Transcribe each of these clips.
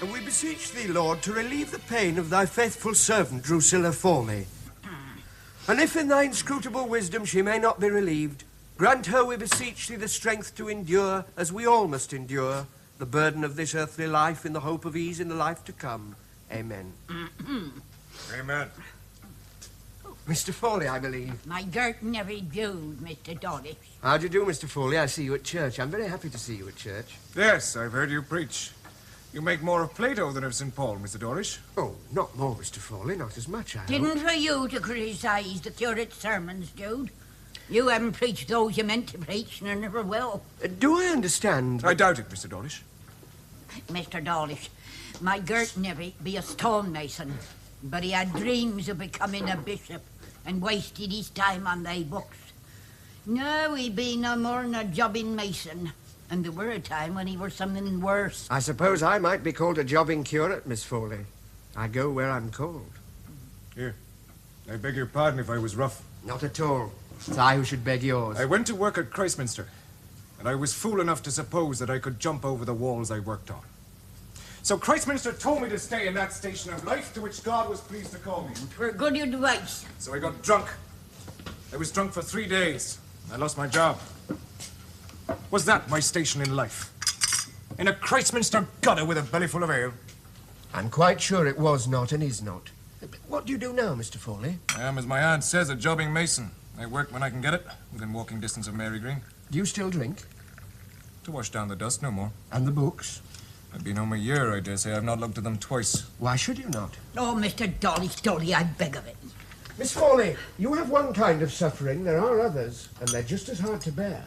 And we beseech thee, Lord, to relieve the pain of thy faithful servant Drusilla for me. And if in thy inscrutable wisdom she may not be relieved, grant her, we beseech thee, the strength to endure, as we all must endure, the burden of this earthly life in the hope of ease in the life to come. Amen. Amen. Mr. Foley, I believe. My Gert never Jude, Mr. Dawlish. How do you do, Mr. Foley? I see you at church. I'm very happy to see you at church. Yes, I've heard you preach. You make more of Plato than of St. Paul, Mr. Dorish. Oh, not more, Mr. Foley, not as much, I hope. Didn't for you to criticise the curate's sermons, Jude. You haven't preached those you meant to preach, and never will. Do I understand? I doubt it, Mr. Dorish. Mr. Dawlish, my Gert never be a stonemason, but he had dreams of becoming a bishop and wasted his time on thy books. Now he be no more than a jobbing mason. And there were a time when he were something worse. I suppose I might be called a jobbing curate, Miss Foley. I go where I'm called. Here, I beg your pardon if I was rough. Not at all. It's I who should beg yours. I went to work at Christminster, and I was fool enough to suppose that I could jump over the walls I worked on. So Christminster told me to stay in that station of life to which God was pleased to call me. For good advice. So I got drunk. I was drunk for 3 days. I lost my job. Was that my station in life? In a Christminster gutter with a belly full of ale? I'm quite sure it was not and is not. What do you do now, Mr. Foley? I am, as my aunt says, a jobbing mason. I work when I can get it, within walking distance of Mary Green. Do you still drink? To wash down the dust, no more. And the books? I've been home a year, I dare say. I've not looked at them twice. Why should you not? Oh, Mr. Dolly, I beg of it. Miss Foley, you have one kind of suffering. There are others, and they're just as hard to bear.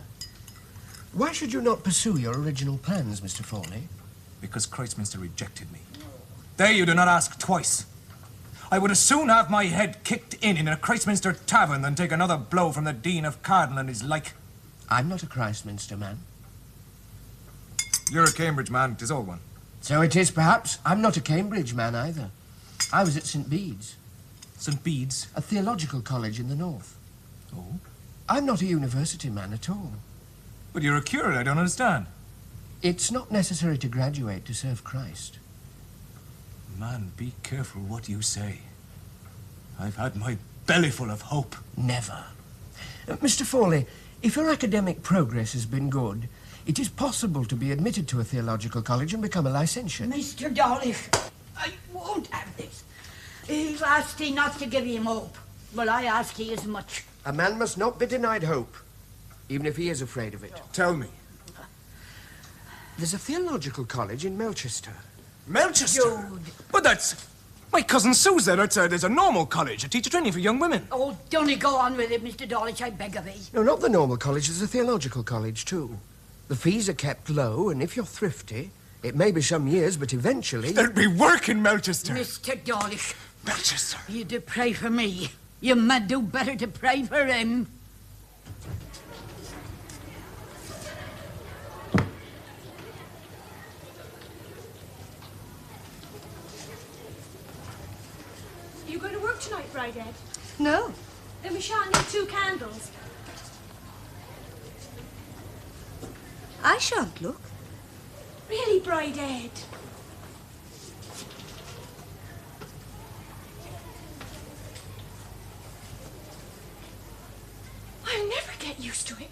Why should you not pursue your original plans, Mr. Foley? Because Christminster rejected me. There you do not ask twice. I would as soon have my head kicked in a Christminster tavern than take another blow from the Dean of Cardinal and his like. I'm not a Christminster man. You're a Cambridge man, 'tis all one. So it is, perhaps. I'm not a Cambridge man, either. I was at St. Bede's. St. Bede's? A theological college in the north. Oh? I'm not a university man at all. But you're a curate, I don't understand. It's not necessary to graduate to serve Christ. Man, be careful what you say. I've had my belly full of hope. Never. Mr. Foley, if your academic progress has been good, it is possible to be admitted to a theological college and become a licentiate. Mr. Dawlish, I won't have this. He's asked thee not to give him hope. Well, I ask ye as much. A man must not be denied hope, even if he is afraid of it. Tell me. There's a theological college in Melchester. Melchester? Jude. But that's... My cousin Sue's there. There's a normal college, a teacher training for young women. Oh, don't you go on with it, Mr. Dawlish, I beg of thee. No, not the normal college. There's a theological college, too. The fees are kept low, and if you're thrifty, it may be some years, but eventually... There'll be work in Melchester. Mr. Dawlish. Melchester. You do pray for me. You might do better to pray for him. You going to work tonight, Bridhead? No. Then we shan't need 2 candles. I shan't look. Really, Bridhead? I'll never get used to it.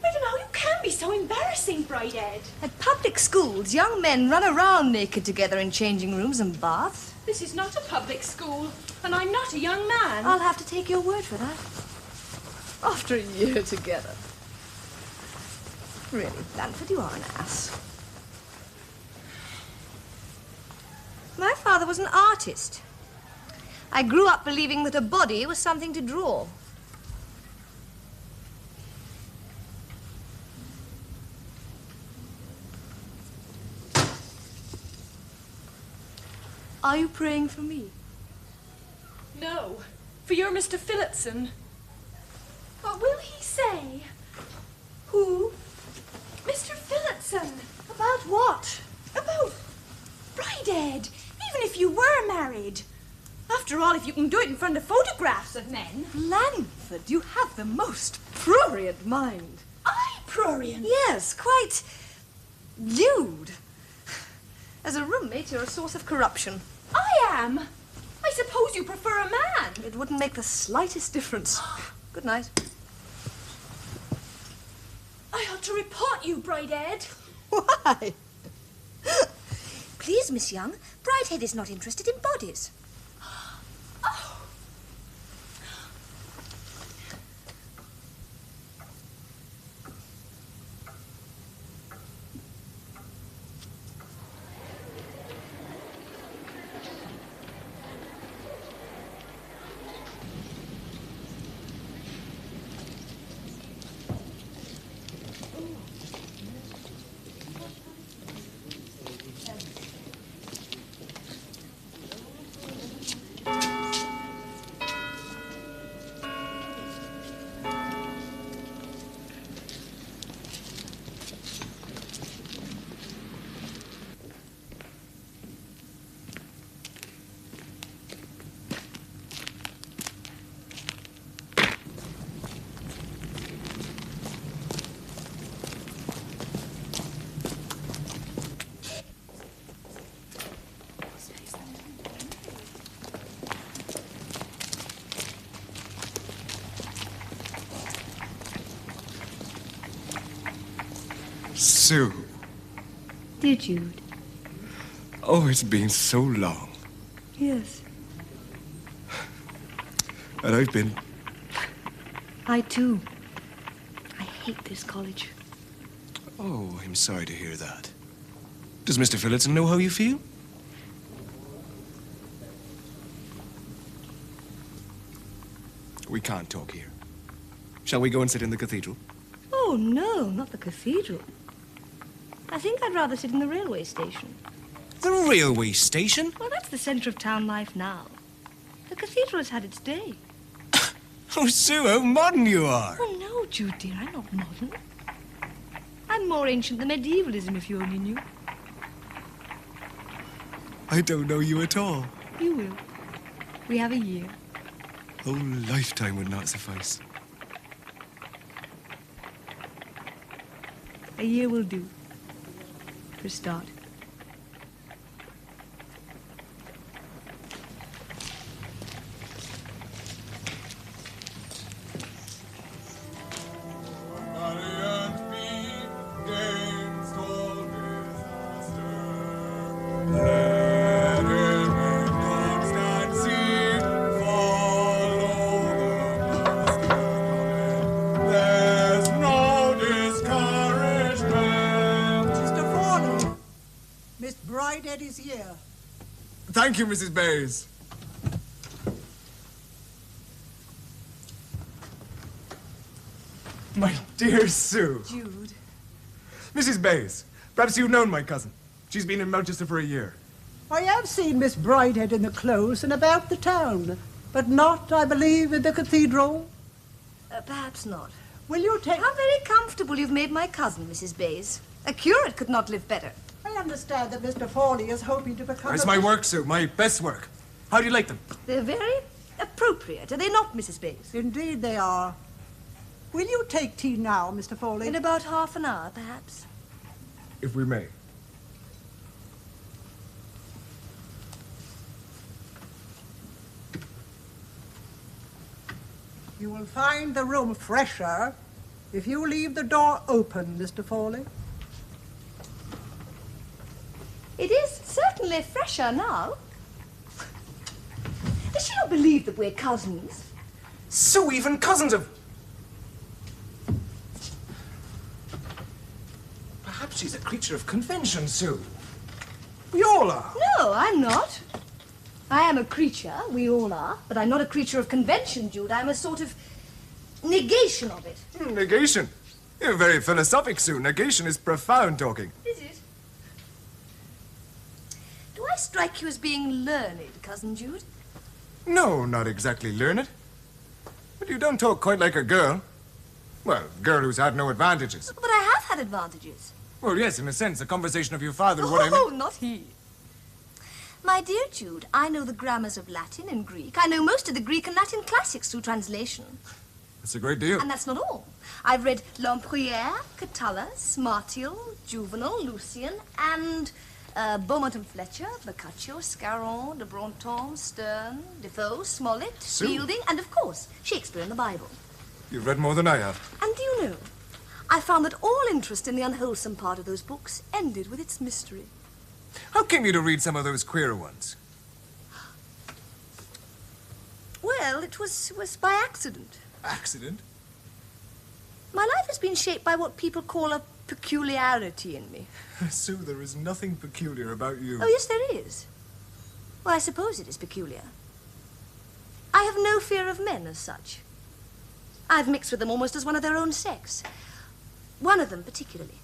I don't know, you can be so embarrassing, Bridhead. At public schools, young men run around naked together in changing rooms and baths. This is not a public school, and I'm not a young man. I'll have to take your word for that. After a year together. Really, Blandford, you are an ass. My father was an artist. I grew up believing that a body was something to draw. Are you praying for me? No, for your Mr. Phillotson. What will he say? Who? Mr. Phillotson. About what? About Bridhead, even if you were married. After all, if you can do it in front of photographs of men. Blandford, you have the most prurient mind. I prurient? Yes, quite lewd. As a inmate, you're a source of corruption. I am. I suppose you prefer a man. It wouldn't make the slightest difference. Good night. I ought to report you, Bridehead. Why? Please, Miss Young, Bridehead is not interested in bodies. Oh. Sue. Dear Jude. Oh, it's been so long. Yes. And I've been... I too. I hate this college. Oh, I'm sorry to hear that. Does Mr. Phillotson know how you feel? We can't talk here. Shall we go and sit in the cathedral? Oh, no, not the cathedral. I think I'd rather sit in the railway station. The railway station? Well, that's the centre of town life now. The cathedral has had its day. Oh, Sue, how modern you are. Oh, no, Jude, dear, I'm not modern. I'm more ancient than medievalism, if you only knew. I don't know you at all. You will. We have a year. A whole lifetime would not suffice. A year will do. For a start. Is here. Thank you, Mrs. Bayes. My dear Sue. Jude. Mrs. Bayes, perhaps you've known my cousin. She's been in Melchester for a year. I have seen Miss Bridehead in the close and about the town, but not, I believe, in the cathedral. Perhaps not. Will you take... How very comfortable you've made my cousin, Mrs. Bayes. A curate could not live better. I understand that Mr. Fawley is hoping to become... Where's a... my work, Sue? My best work. How do you like them? They're very appropriate, are they not, Mrs. Bayes? Indeed they are. Will you take tea now, Mr. Fawley? In about half an hour, perhaps. If we may. You will find the room fresher if you leave the door open, Mr. Fawley. It is certainly fresher now. Does she not believe that we're cousins? Sue, even cousins of... Perhaps she's a creature of convention, Sue. We all are. No, I'm not. I am a creature, we all are, but I'm not a creature of convention, Jude. I'm a sort of negation of it. Negation? You're very philosophic, Sue. Negation is profound talking. Is it? Do I strike you as being learned, Cousin Jude? No, not exactly learned. But you don't talk quite like a girl. Well, a girl who's had no advantages. But I have had advantages. Well, yes, in a sense, the conversation of your father, what I mean... Oh, not he. My dear Jude, I know the grammars of Latin and Greek. I know most of the Greek and Latin classics through translation. That's a great deal. And that's not all. I've read Lempriere, Catullus, Martial, Juvenal, Lucian, and Beaumont and Fletcher, Boccaccio, Scarron, de Brantôme, Sterne, Defoe, Smollett, Sue. Fielding, and of course, Shakespeare and the Bible. You've read more than I have. And do you know, I found that all interest in the unwholesome part of those books ended with its mystery. How came you to read some of those queer ones? Well, it was by accident. Accident? My life has been shaped by what people call a peculiarity in me. Sue, there is nothing peculiar about you. Oh, yes, there is. Well, I suppose it is peculiar. I have no fear of men as such. I've mixed with them almost as one of their own sex. One of them particularly.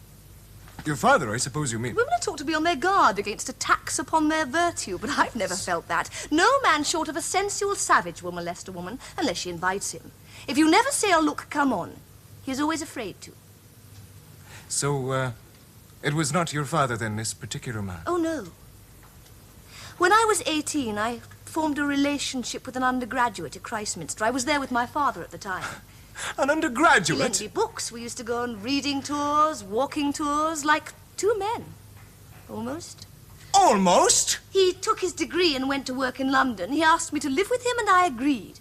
Your father, I suppose you mean. Women are taught to be on their guard against attacks upon their virtue, but I've never felt that. No man short of a sensual savage will molest a woman unless she invites him. If you never say or look, come on, he is always afraid to. So, it was not your father then, this particular man? Oh, no. When I was 18, I formed a relationship with an undergraduate at Christminster. I was there with my father at the time. An He undergraduate? lent me books. We used to go on reading tours, walking tours, like two men. Almost. Almost? He took his degree and went to work in London. He asked me to live with him, and I agreed.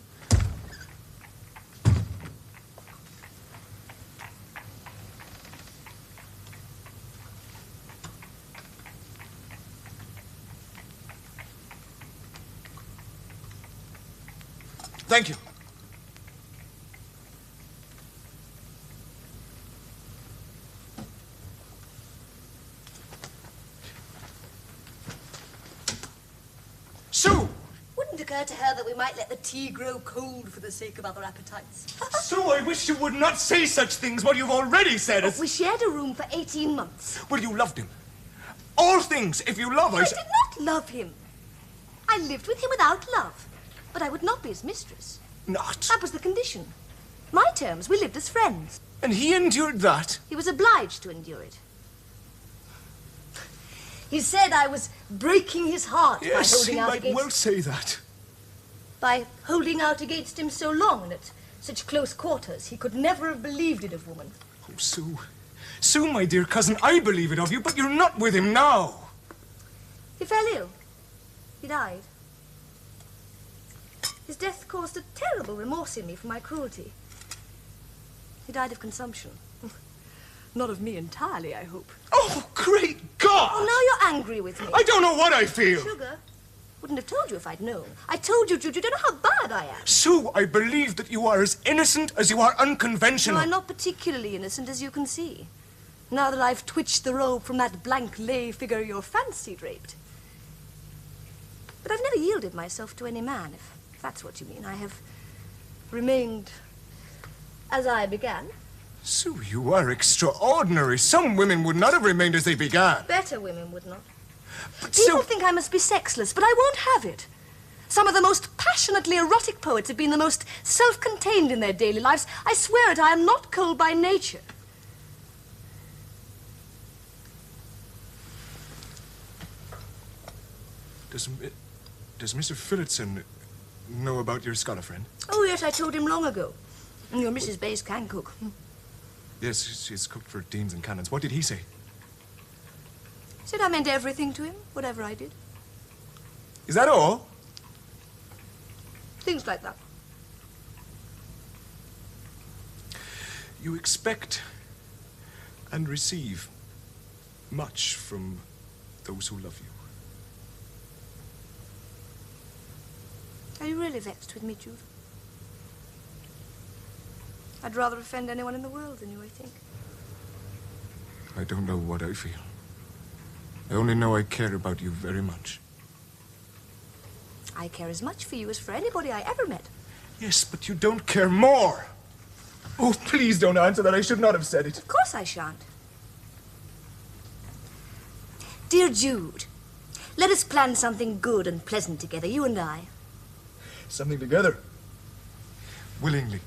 Thank you. Sue! Wouldn't occur to her that we might let the tea grow cold for the sake of other appetites. Sue, I wish you would not say such things, what you've already said. We shared a room for 18 months. Well, you loved him. All things, if you love, I did not love him. I lived with him without love, but I would not be his mistress. Not. That was the condition. My terms, we lived as friends. And he endured that? He was obliged to endure it. He said I was breaking his heart by holding out against... say that. By holding out against him so long and at such close quarters, he could never have believed it of woman. Oh, Sue. Sue, my dear cousin, I believe it of you, but you're not with him now. He fell ill. He died. His death caused a terrible remorse in me for my cruelty. He died of consumption. Not of me entirely, I hope. Oh, great God! Oh, now you're angry with me. I don't know what I feel. Sugar, wouldn't have told you if I'd known. I told you, Jude, you don't know how bad I am. Sue, I believe that you are as innocent as you are unconventional. No, I'm not particularly innocent, as you can see. Now that I've twitched the robe from that blank lay figure your fancy draped. But I've never yielded myself to any man, if that's what you mean. I have remained as I began. Sue, you are extraordinary. Some women would not have remained as they began. Better women would not. But People Sue... think I must be sexless, but I won't have it. Some of the most passionately erotic poets have been the most self-contained in their daily lives. I swear it, I am not cold by nature. Does Mr. Phillotson know about your scholar friend? Oh, yes, I told him long ago. And your Mrs. Bays can cook. Yes, she's cooked for deans and canons. What did he say? Said I meant everything to him, whatever I did. Is that all? Things like that. You expect and receive much from those who love you. Are you really vexed with me, Jude? I'd rather offend anyone in the world than you, I think. I don't know what I feel. I only know I care about you very much. I care as much for you as for anybody I ever met. Yes, but you don't care more. Oh, please don't answer that. I should not have said it. Of course I shan't. Dear Jude, let us plan something good and pleasant together, you and I. Something together. Willingly.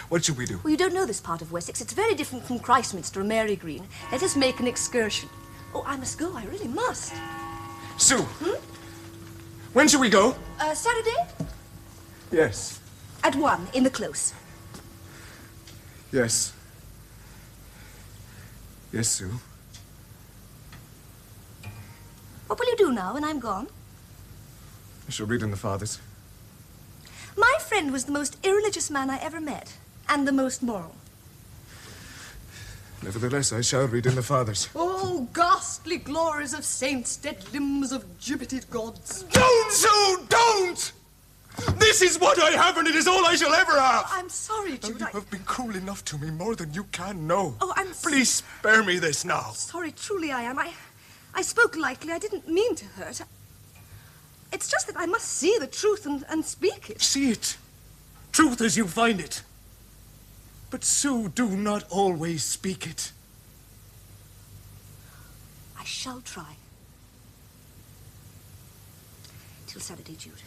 What should we do? Well, you don't know this part of Wessex. It's very different from Christminster or Mary Green. Let us make an excursion. Oh, I must go. I really must. Sue. When shall we go? Saturday? Yes. At 1, in the Close. Yes. Yes, Sue. What will you do now when I'm gone? I shall read in the fathers. My friend was the most irreligious man I ever met, and the most moral. Nevertheless, I shall read in the fathers. Oh, ghastly glories of saints, dead limbs of gibbeted gods. Don't, Sue, don't! This is what I have, and it is all I shall ever have. I'm sorry, Oh, Jude. you have been cruel enough to me, more than you can know. Oh, Please spare me this now. Sorry, truly I am. I spoke lightly. I didn't mean to hurt. It's just that I must see the truth and speak it. See it. Truth as you find it. But, Sue, do not always speak it. I shall try. Till Saturday, Jude.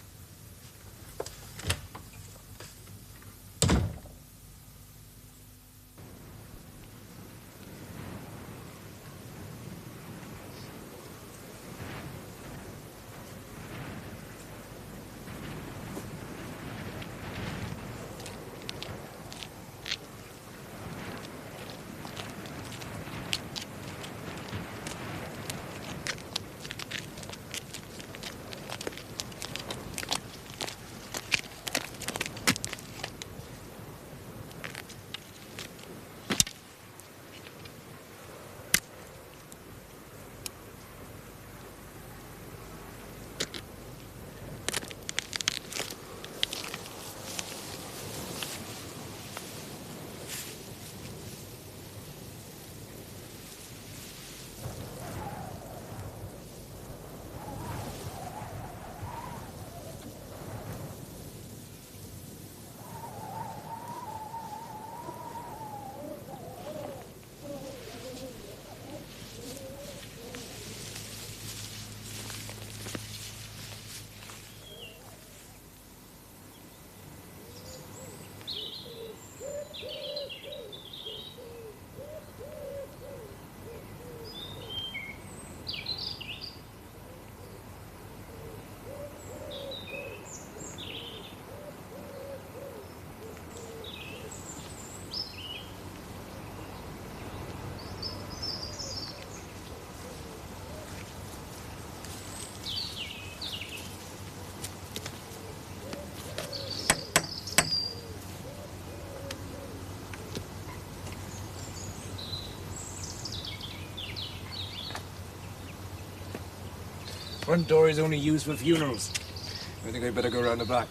Front door is only used for funerals. I think I'd better go around the back.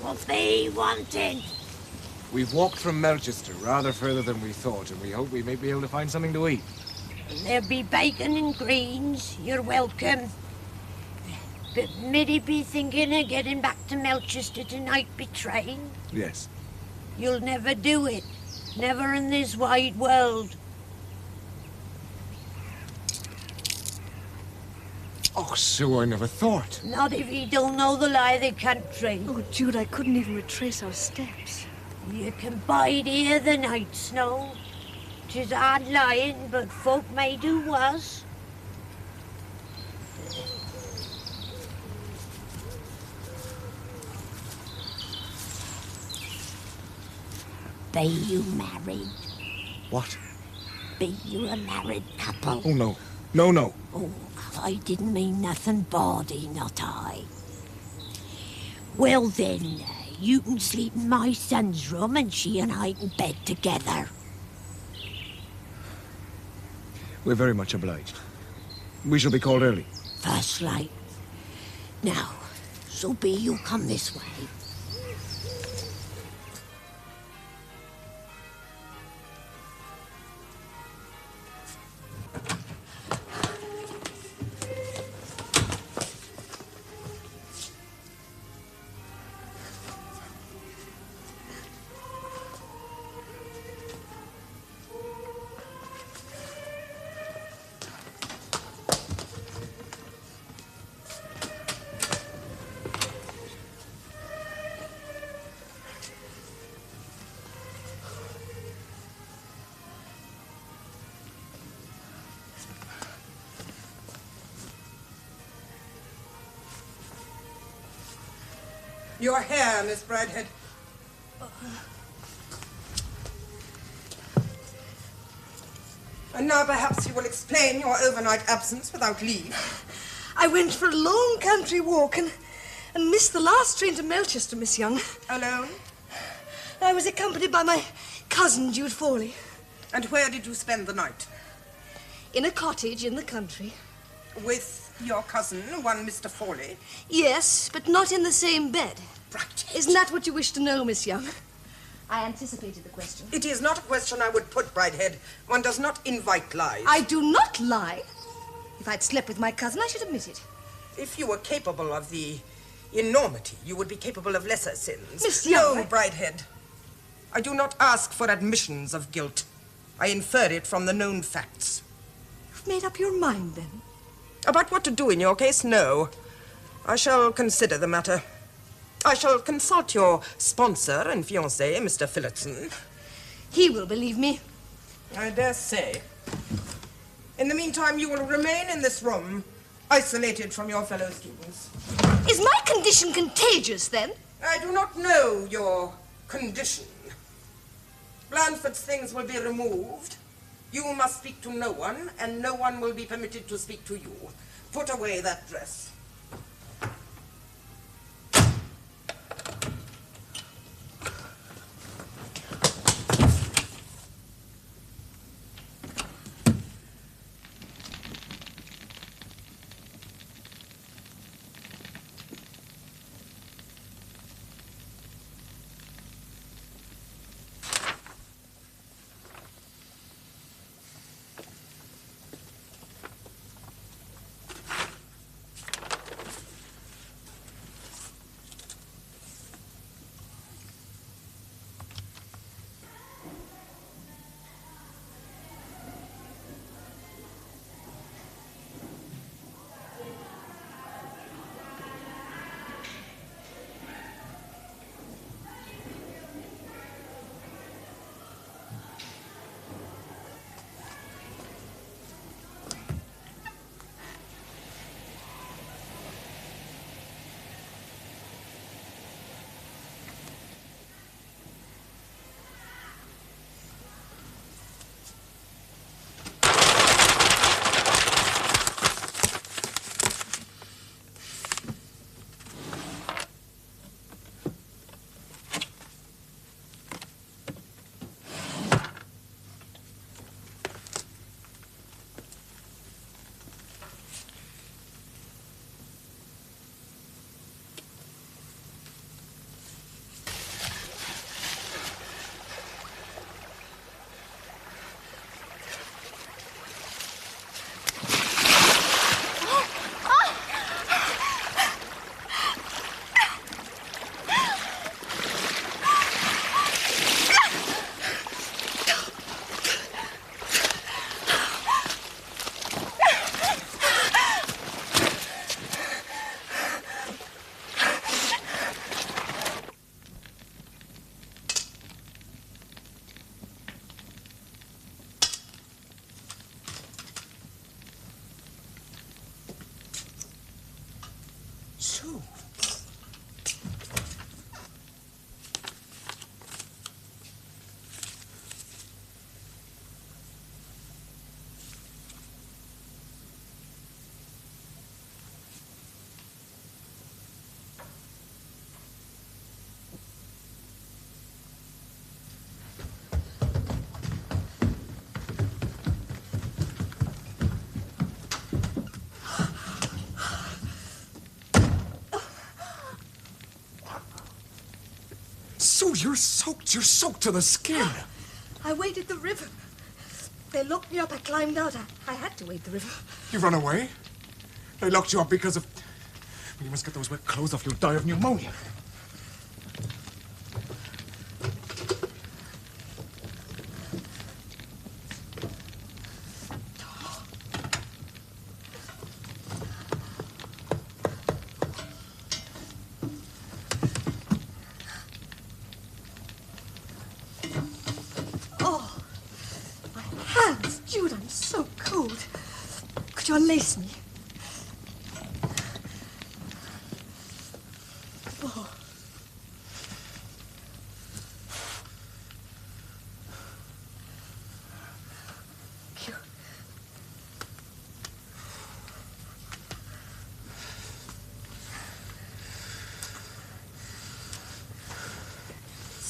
What they wanted? We've walked from Melchester rather further than we thought, and we hope we may be able to find something to eat. There'll be bacon and greens. You're welcome. But Mitty be thinking of getting back to Melchester tonight by train? Yes. You'll never do it. Never in this wide world. Oh, Sue, I never thought. Not if you don't know the lie of the country. Oh, Jude, I couldn't even retrace our steps. You can bide here the night, Snow. 'Tis hard lying, but folk may do worse. Be you married? What? Be you a married couple? Oh, no. No, no. Oh, I didn't mean nothing bawdy, not I. Well then, you can sleep in my son's room and she and I can bed together. We're very much obliged. We shall be called early. First light. Now, so be you come this way. Your hair, Miss Bridhead. And now perhaps you will explain your overnight absence without leave. I went for a long country walk and missed the last train to Melchester, Miss Young. Alone? I was accompanied by my cousin, Jude Fawley. And where did you spend the night? In a cottage in the country. With your cousin, one Mr. Fawley? Yes, but not in the same bed. Right. Isn't that what you wish to know, Miss Young? I anticipated the question. It is not a question I would put, Bridehead. One does not invite lies. I do not lie. If I'd slept with my cousin, I should admit it. If you were capable of the enormity, you would be capable of lesser sins. Miss Young... No, Bridehead. I do not ask for admissions of guilt. I infer it from the known facts. You've made up your mind, then? About what to do in your case, no. I shall consider the matter. I shall consult your sponsor and fiancé, Mr. Phillotson. He will believe me. I dare say. In the meantime, you will remain in this room, isolated from your fellow students. Is my condition contagious, then? I do not know your condition. Blandford's things will be removed. You must speak to no one, and no one will be permitted to speak to you. Put away that dress. So, you're soaked. You're soaked to the skin. I waded the river. They locked me up. I climbed out. I had to wade the river. You run away? They locked you up because of... You must get those wet clothes off. You'll die of pneumonia. Jude, I'm so cold. Could you unlace me? Oh.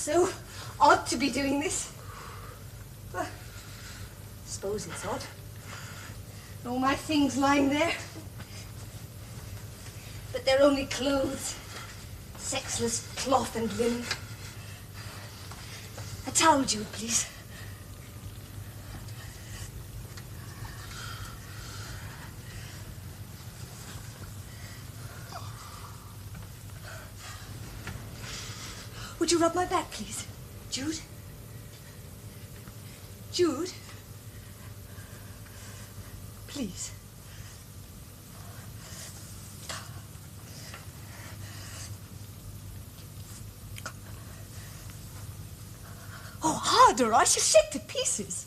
so odd to be doing this. Well, I suppose it's odd. All my things lying there. But they're only clothes. Sexless cloth and linen. A towel, Jude, please. Would you rub my back, please? Jude? Jude? Please. Oh, harder! I shall shake to pieces.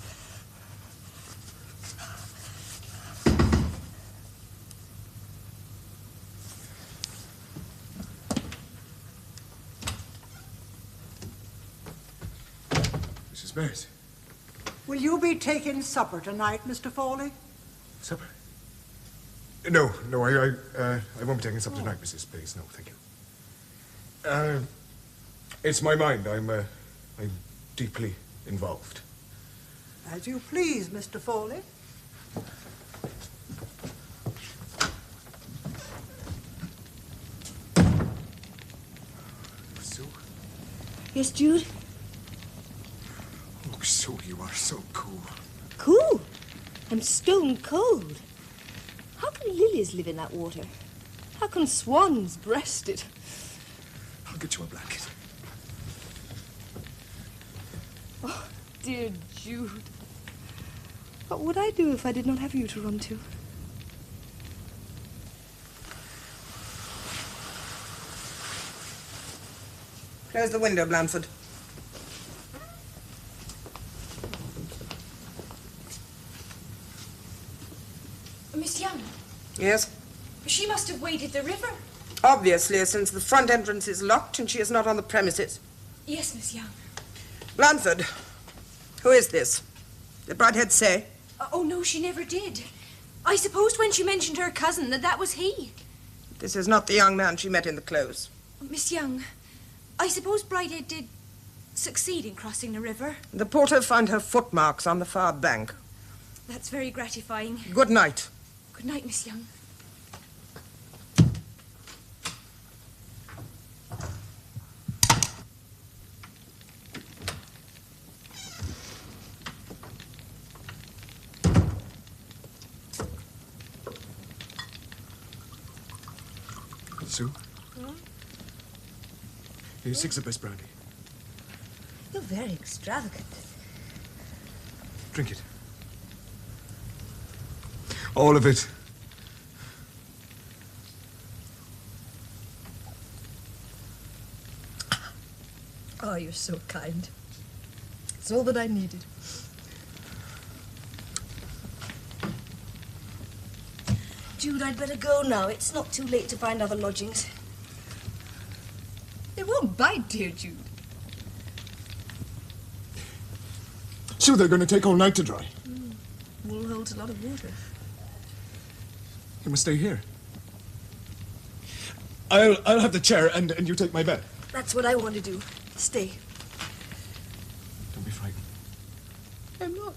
Mrs. Bates. Will you be taking supper tonight, Mr. Foley? Supper? No, I won't be taking supper tonight, Mrs. Bates. No, thank you. It's my mind. I'm deeply involved. As you please, Mr. Foley. Sue? Yes, Jude? Oh, Sue, you are so cool. Cool? I'm stone cold. How can lilies live in that water? How can swans breast it? I'll get you a blanket. Oh, dear Jude. What would I do if I did not have you to run to? Close the window, Blandford. Miss Young, Yes? she must have waded the river. Obviously, since the front entrance is locked and she is not on the premises. Yes, Miss Young. Blandford, who is this? Did Brighthead say? Oh, no, she never did. I supposed when she mentioned her cousin that was he. This is not the young man she met in the close. Miss Young, I suppose Brighthead did succeed in crossing the river. The porter found her footmarks on the far bank. That's very gratifying. Good night. Good night, Miss Young. Sue? Here's 6 of best brandy. You're very extravagant. Drink it. All of it. Oh, you're so kind. It's all that I needed. Jude, I'd better go now. It's not too late to find other lodgings. They won't bite, dear Jude. Sue, they're going to take all night to dry. Wool holds a lot of water. You must stay here. I'll have the chair and you take my bed. That's what I want to do. Stay. Don't be frightened. I'm not.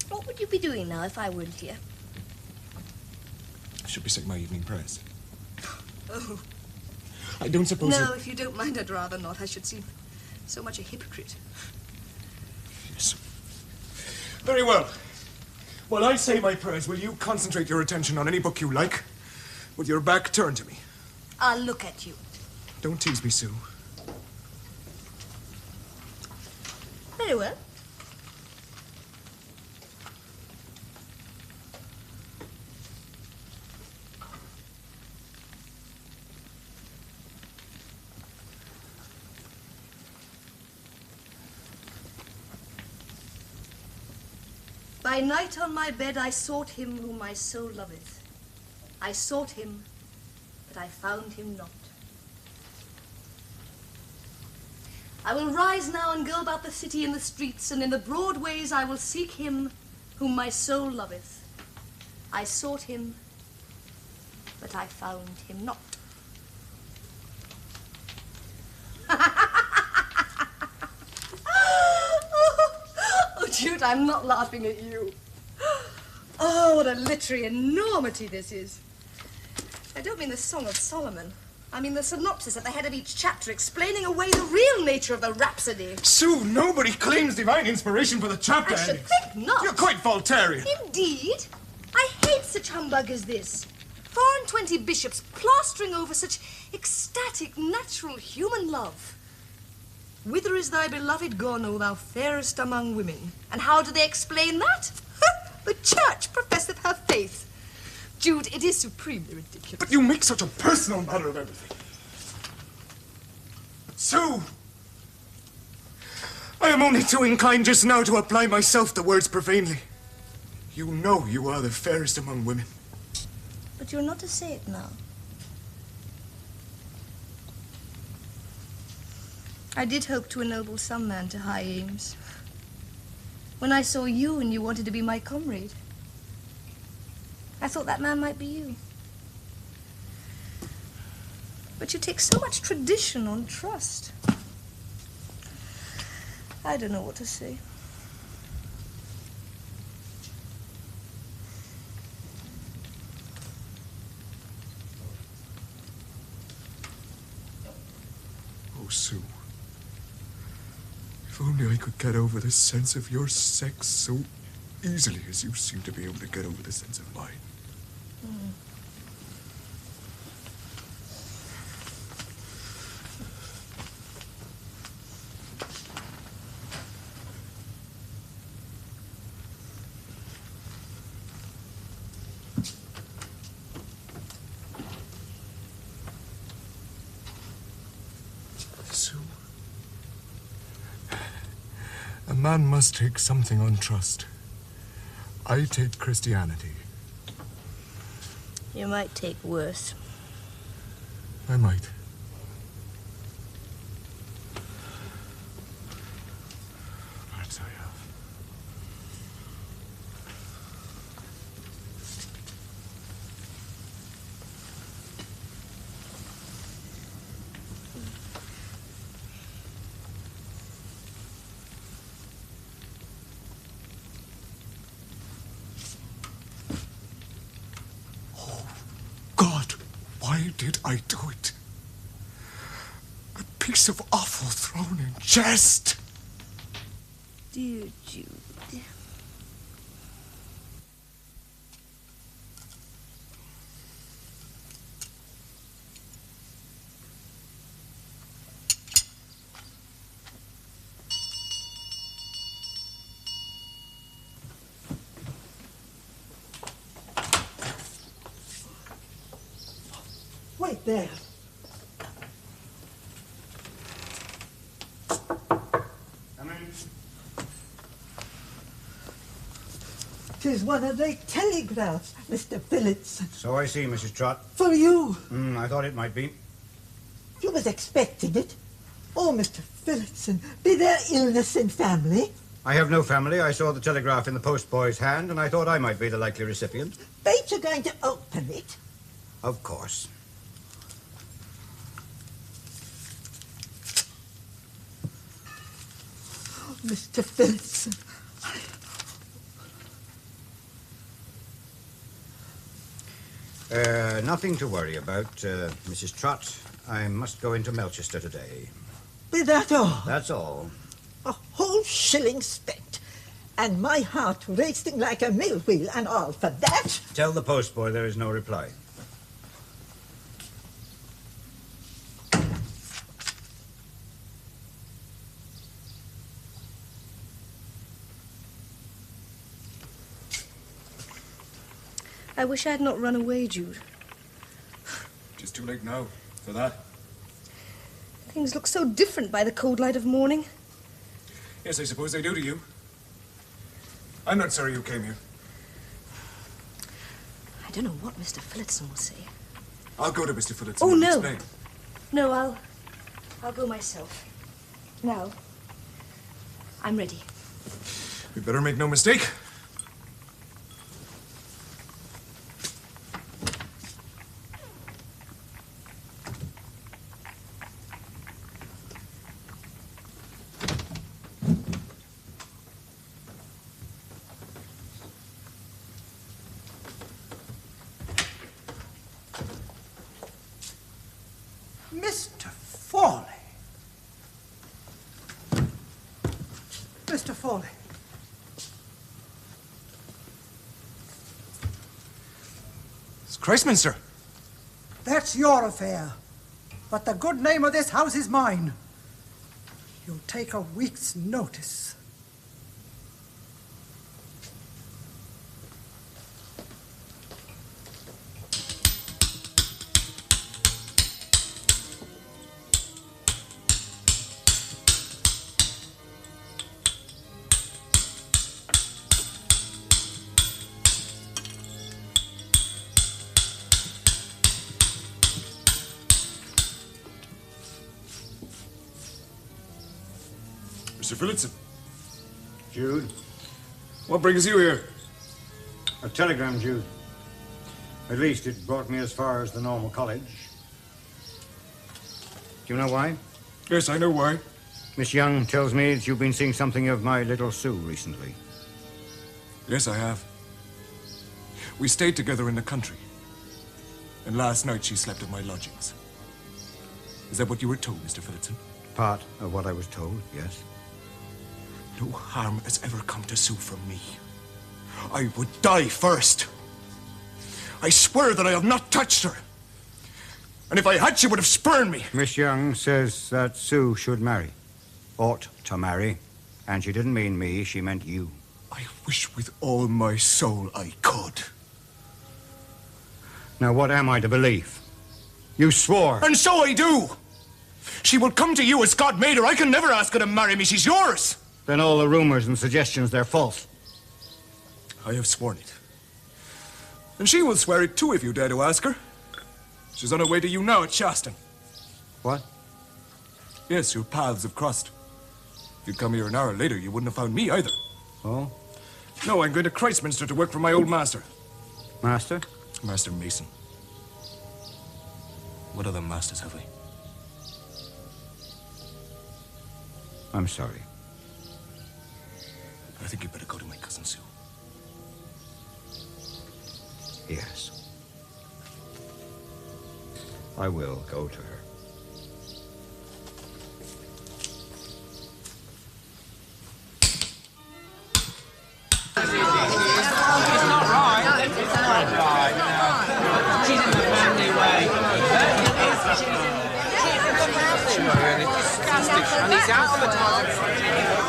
What would you be doing now if I weren't here? I should be saying my evening prayers. Oh. I don't suppose No, if you don't mind, I'd rather not. I should seem so much a hypocrite. Yes. Very well. While I say my prayers, will you concentrate your attention on any book you like, with your back turned to me? I'll look at you. Don't tease me, Sue. Very well. By night on my bed I sought him whom my soul loveth. I sought him, but I found him not. I will rise now and go about the city in the streets, and in the broad ways I will seek him whom my soul loveth. I sought him, but I found him not. Jude, I'm not laughing at you. Oh, what a literary enormity this is. I don't mean the Song of Solomon. I mean the synopsis at the head of each chapter explaining away the real nature of the rhapsody. Sue, nobody claims divine inspiration for the chapter. I should think not. You're quite Voltairean. Indeed. I hate such humbug as this. 24 bishops plastering over such ecstatic, natural human love. Whither is thy beloved gone, O thou fairest among women? And how do they explain that? The church professeth her faith. Jude, it is supremely ridiculous. But you make such a personal matter of everything. Sue! I am only too inclined just now to apply myself the words profanely. You know you are the fairest among women. But you're not to say it now. I did hope to ennoble some man to high aims. When I saw you and you wanted to be my comrade, I thought that man might be you. But you take so much tradition on trust. I don't know what to say. Oh, Sue. If only I could get over the sense of your sex so easily as you seem to be able to get over the sense of mine. Sue, a man must take something on trust. I take Christianity. You might take worse. I might. Perhaps I have. God, why did I do it? A piece of offal thrown in jest. Dear Jude. Wait there. Come in. 'Tis one of the telegraphs, Mr. Phillips. So I see, Mrs. Trott. For you. I thought it might be. You was expecting it. Oh, Mr. Phillotson, be there illness in family? I have no family. I saw the telegraph in the postboy's hand, and I thought I might be the likely recipient. Ain't you going to open it? Of course. Mr. Phillotson. Nothing to worry about, Mrs. Trott. I must go into Melchester today. Be that all? That's all. A whole shilling spent. And my heart racing like a mill wheel and all for that? Tell the postboy there is no reply. I wish I had not run away, Jude. Just too late now for that. Things look so different by the cold light of morning. Yes, I suppose they do to you. I'm not sorry you came here. I don't know what Mr. Phillotson will say. I'll go to Mr. Phillotson Oh, and no. explain. No, I'll go myself. Now, I'm ready. We better make no mistake. Mr. Foley. It's Christminster. That's your affair. But the good name of this house is mine. You'll take a week's notice. Mr. Phillipson, Jude, what brings you here? a telegram, Jude. At least it brought me as far as the normal college. Do you know why? Yes, I know why. Miss Young tells me that you've been seeing something of my little Sue recently. Yes, I have. We stayed together in the country. And last night she slept at my lodgings. Is that what you were told, Mr. Phillipson? Part of what I was told, yes. No harm has ever come to Sue from me. I would die first. I swear that I have not touched her. And if I had, she would have spurned me. Miss Young says that Sue should marry. Ought to marry. And she didn't mean me, she meant you. I wish with all my soul I could. Now, what am I to believe? You swore. And so I do. She will come to you as God made her. I can never ask her to marry me. She's yours. Then all the rumors and suggestions, they're false. I have sworn it. And she will swear it too if you dare to ask her. She's on her way to you now at Shaston. What? Yes, your paths have crossed. If you'd come here an hour later, you wouldn't have found me either. Oh? No, I'm going to Christminster to work for my old master. Master? Master Mason. What other masters have we? I'm sorry. I think you'd better go to my cousin Sue. Yes. I will go to her. She's in the family way. And he's out on the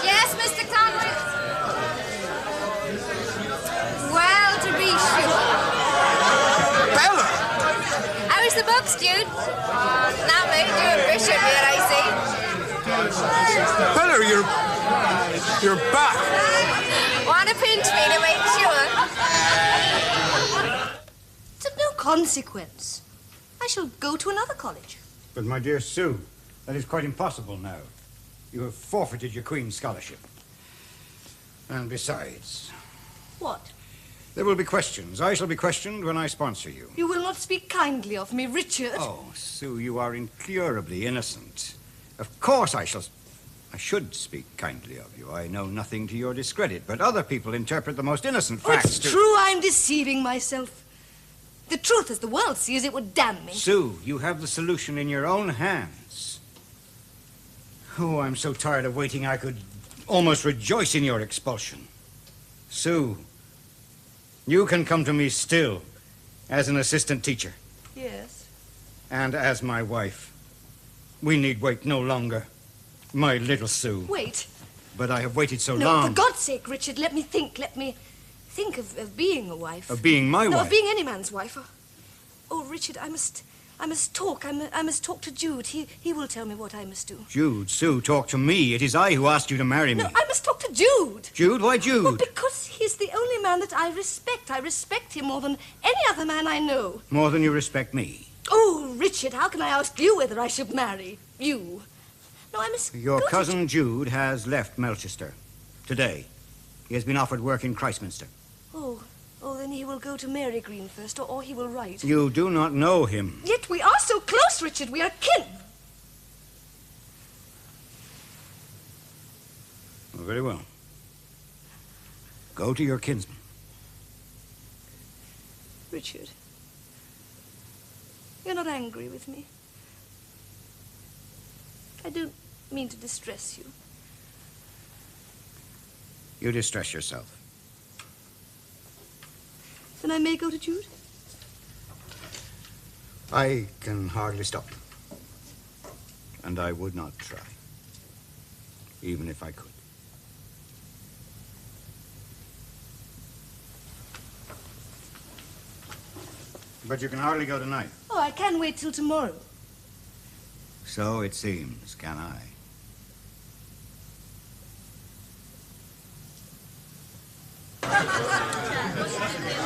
Yes, Mr. Conway? Well, to be sure. Bella! How's the books, Jude? Not me, doing bishop here, I see. Bella, you're back. Want to pinch me to make sure? It's of no consequence. I shall go to another college. But, my dear Sue, that is quite impossible now. You have forfeited your Queen's scholarship. And besides, What? there will be questions. I shall be questioned when I sponsor you. You will not speak kindly of me, Richard. Oh, Sue, you are incurably innocent. Of course I should speak kindly of you. I know nothing to your discredit, but other people interpret the most innocent Oh, facts it's true I'm deceiving myself. The truth as the world sees it would damn me. Sue, you have the solution in your own hands. Oh, I'm so tired of waiting I could almost rejoice in your expulsion. Sue, you can come to me still as an assistant teacher Yes. and as my wife. We need wait no longer. My little Sue. Wait. But I have waited so No, long. for God's sake, Richard, let me think. Let me think of being a wife. Of being my No, wife. of being any man's wife. Oh, Richard, I must talk. I must talk to Jude. He will tell me what I must do. Jude, Sue, talk to me. It is I who asked you to marry me. No, I must talk to Jude. Jude, why Jude? Well, because he's the only man that I respect. I respect him more than any other man I know. More than you respect me. Oh, Richard, how can I ask you whether I should marry you? No, I must Your go to cousin Jude has left Melchester today. He has been offered work in Christminster. Oh, then he will go to Mary Green first, or he will write. You do not know him. Yet course, Richard, we are kin. Well, very well. Go to your kinsman. Richard, you're not angry with me. I don't mean to distress you. You distress yourself. Then I may go to Jude? I can hardly stop you. And I would not try. Even if I could. But you can hardly go tonight. Oh, I can wait till tomorrow. So it seems, can I?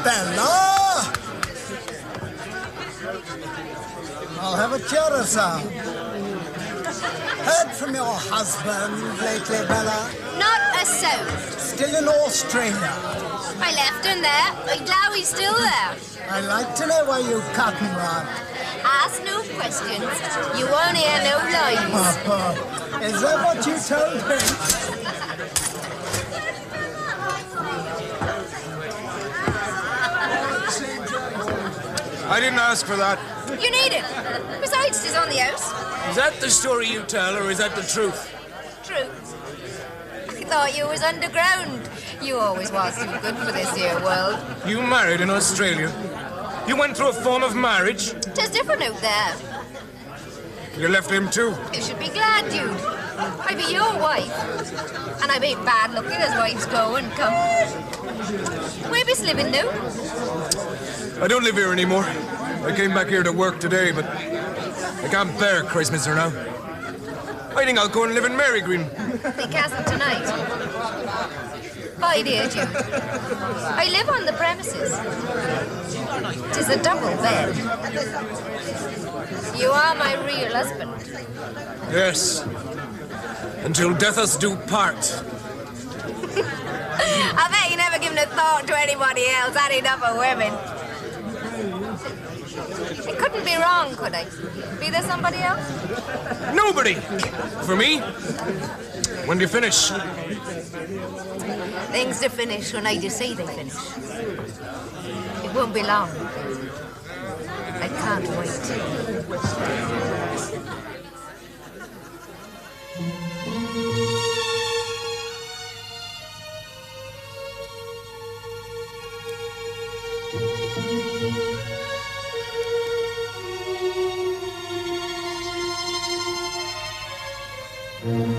Bella! I'll have a curacao. Heard from your husband lately, Bella? Not a sound. Still in Australia. I left him there. I'm glad he's still there. I'd like to know where you cotton rod. Ask no questions. You won't hear no lies. Papa, is that what you told him? I didn't ask for that. You need it. Besides, it's on the house. Is that the story you tell, or is that the truth? True. I thought you was underground. You always was too good for this here world. You married in Australia. You went through a form of marriage. Tis different out there. You left him too. You should be glad, Jude. I be your wife. And I ain't bad looking as wives go and come. Where be living now? I don't live here anymore. I came back here to work today, but I can't bear Christmas now. I think I'll go and live in Marygreen. The castle tonight. Bye, dear Jude. I live on the premises. 'Tis a double bed. You are my real husband. Yes. Until death us do part. I bet you never given a thought to anybody else. Had enough of women. It couldn't be wrong, could I? Be there somebody else? Nobody! For me? When do you finish? Things to finish when I just say they finish. It won't be long. I can't wait. Mm-hmm.